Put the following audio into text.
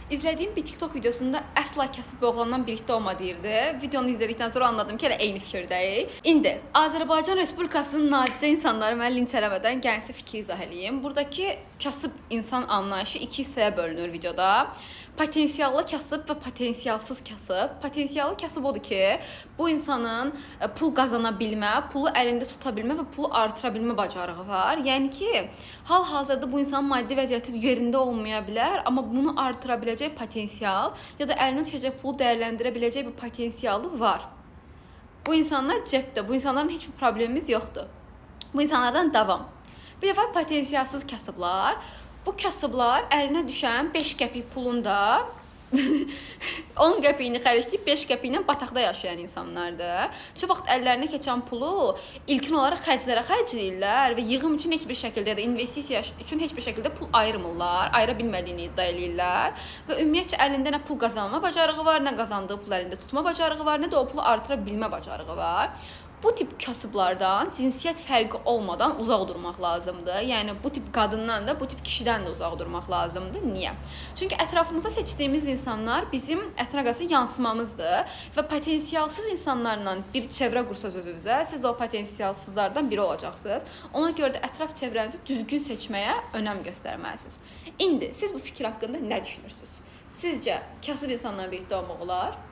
İzlədiyim bir TikTok videosunda əsla kasıb bir oğlandan birlikdə olma deyirdi. Videonu izlədikdən sonra anladım ki, elə eyni fikirdəyik. İndi Azərbaycan Respublikasının nadicə insanları mən linç eləmədən gəlsin fikri izah eləyim. Buradakı kasıb insan anlayışı iki hissəyə bölünür videoda. Potensiallı kasıb və potensialsız kasıb. Potensiallı kasıb odur ki, bu insanın pul qazana bilmə, pulu əlində tuta bilmə və pulu artıra bilmə bacarığı var. Yəni ki, hal-hazırda bu insanın maddi vəziyyəti yerində olmaya bilər, amma bunu artıra biləcək potensial ya da əlinə düşəcək pulu dəyərləndirə biləcək bir potensialı var. Bu insanlar cəbdə, bu insanların heç bir problemimiz yoxdur. Bu insanlardan davam. Bir də var potensialsız kasıblar. Bu kasıblar əlinə düşən 5 qəpik pulunda 10 qəpiyini xərcləyib 5 qəpiylə bataqda yaşayan insanlardır. Çox vaxt əllərinə keçən pulu ilkin olaraq xərclərə xərcləyirlər və yığım üçün heç bir şəkildə ya da investisiya üçün heç bir şəkildə pul ayırmırlar, ayıra bilmədiyini iddia edirlər və ümumiyyətcə əlində nə pul qazanma bacarığı var, nə qazandığı pul əlində tutma bacarığı var, nə də o pulu artıra bilmə bacarığı var. Bu tip kasıblardan cinsiyyət fərqi olmadan uzaq durmaq lazımdır. Yəni bu tip qadından da, bu tip kişidən də uzaq durmaq lazımdır. Niyə? Çünki ətrafımızda seçdiyimiz insanlar bizim ətrafımıza yansımamızdır və potensialsız insanlarla bir çevrə qursanız özünüzə, siz də o potensialsızlardan biri olacaqsınız. Ona görə də ətraf çevrənizi düzgün seçməyə önəm göstərməlisiniz. İndi siz bu fikir haqqında nə düşünürsünüz? Sizcə kasıb insanlarla birlikdə olmaq olar?